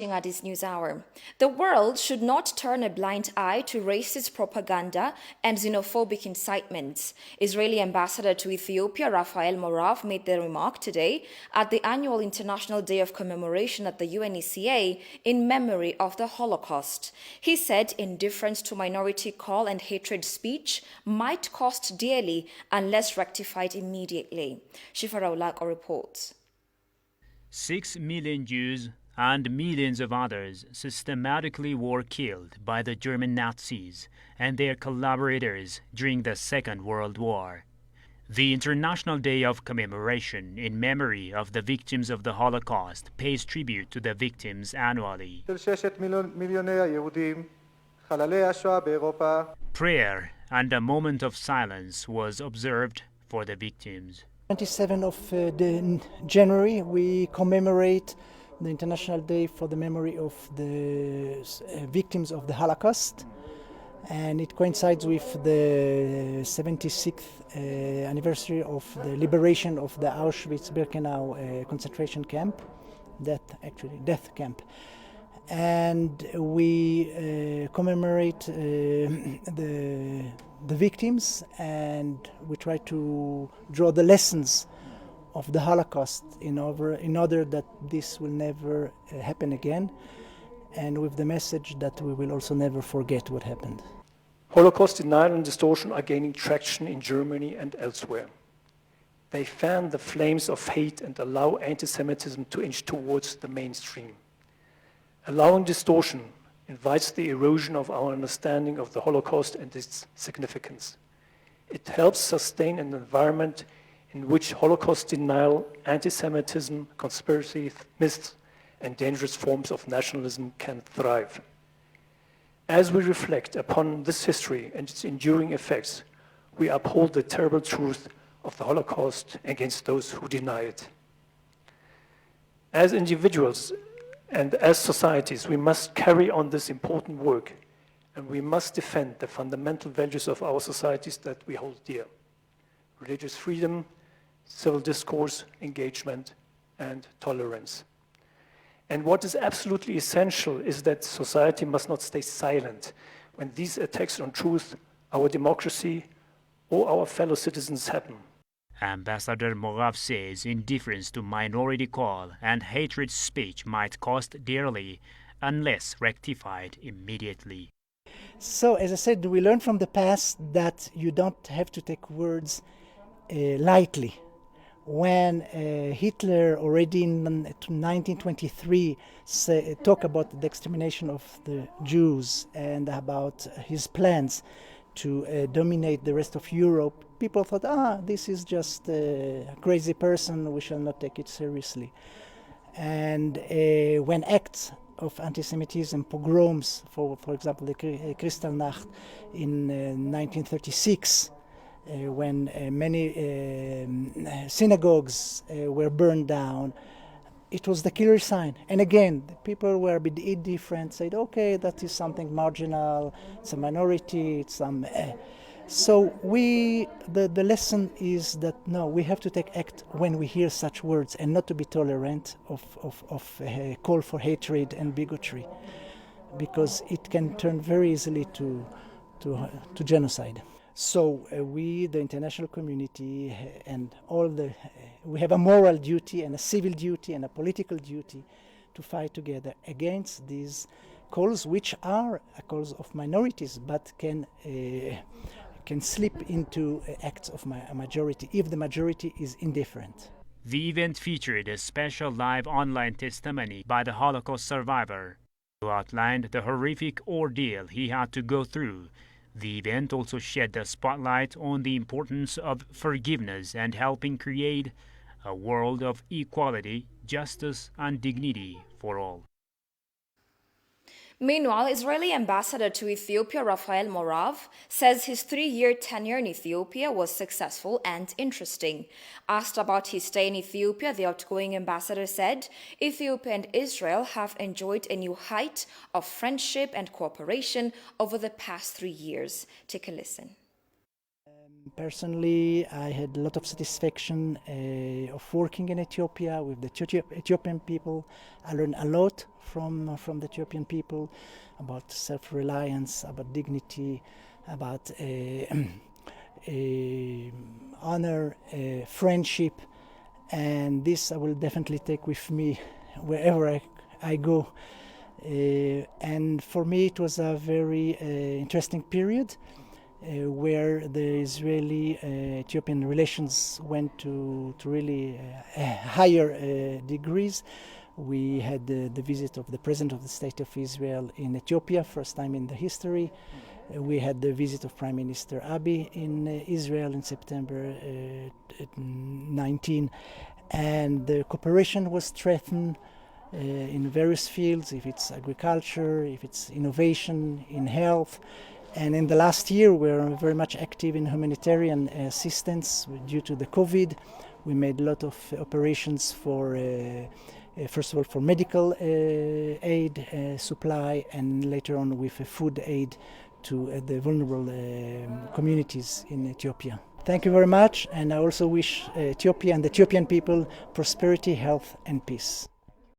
At this news hour. The world should not turn a blind eye to racist propaganda and xenophobic incitements. Israeli ambassador to Ethiopia, Raphael Morav, made the remark today at the annual International Day of Commemoration at the UNECA in memory of the Holocaust. He said indifference to minority call and hatred speech might cost dearly unless rectified immediately. Shifra Ulak reports. 6 million Jews and millions of others systematically were killed by the German Nazis and their collaborators during the Second World War. The International Day of Commemoration in memory of the victims of the Holocaust pays tribute to the victims annually. Prayer and a moment of silence was observed for the victims. 27th of January, we commemorate the International Day for the memory of the victims of the Holocaust, and it coincides with the 76th anniversary of the liberation of the Auschwitz-Birkenau concentration camp, death camp. And we commemorate the victims, and we try to draw the lessons of the Holocaust in order that this will never happen again, and with the message that we will also never forget what happened. Holocaust denial and distortion are gaining traction in Germany and elsewhere. They fan the flames of hate and allow anti-Semitism to inch towards the mainstream. Allowing distortion invites the erosion of our understanding of the Holocaust and its significance. It helps sustain an environment in which Holocaust denial, anti-Semitism, conspiracy myths, and dangerous forms of nationalism can thrive. As we reflect upon this history and its enduring effects, we uphold the terrible truth of the Holocaust against those who deny it. As individuals and as societies, we must carry on this important work, and we must defend the fundamental values of our societies that we hold dear: religious freedom, civil discourse, engagement, and tolerance. And what is absolutely essential is that society must not stay silent when these attacks on truth, our democracy, or our fellow citizens happen. Ambassador Morav says indifference to minority call and hatred speech might cost dearly unless rectified immediately. So, as I said, we learned from the past that you don't have to take words lightly. When Hitler already in 1923 talked about the extermination of the Jews and about his plans to dominate the rest of Europe, people thought, this is just a crazy person, we shall not take it seriously. And when acts of anti-Semitism, pogroms, for example, the Kristallnacht in 1936, when many synagogues were burned down, it was the killer sign. And again, the people were a bit indifferent, said, okay, that is something marginal, it's a minority, it's some... So the lesson is that no, we have to take act when we hear such words and not to be tolerant of call for hatred and bigotry, because it can turn very easily to genocide. So we, the international community, and we have a moral duty and a civil duty and a political duty to fight together against these calls, which are calls of minorities, but can slip into acts of a majority if the majority is indifferent. The event featured a special live online testimony by the Holocaust survivor, who outlined the horrific ordeal he had to go through. The event also shed the spotlight on the importance of forgiveness and helping create a world of equality, justice, and dignity for all. Meanwhile, Israeli ambassador to Ethiopia, Raphael Morav, says his 3-year tenure in Ethiopia was successful and interesting. Asked about his stay in Ethiopia, the outgoing ambassador said Ethiopia and Israel have enjoyed a new height of friendship and cooperation over the past 3 years. Take a listen. Personally, I had a lot of satisfaction of working in Ethiopia with the Ethiopian people. I learned a lot from the Ethiopian people, about self-reliance, about dignity, about honor, friendship, and this I will definitely take with me wherever I go. And for me it was a very interesting period where the Israeli-Ethiopian relations went to really higher degrees. We had the visit of the President of the State of Israel in Ethiopia, first time in the history. We had the visit of Prime Minister Abiy in Israel in September 19, and the cooperation was strengthened in various fields, if it's agriculture, if it's innovation, in health. And in the last year, we're very much active in humanitarian assistance due to the COVID. We made a lot of operations for, first of all, for medical aid supply, and later on with food aid to the vulnerable communities in Ethiopia. Thank you very much, and I also wish Ethiopia and the Ethiopian people prosperity, health, and peace.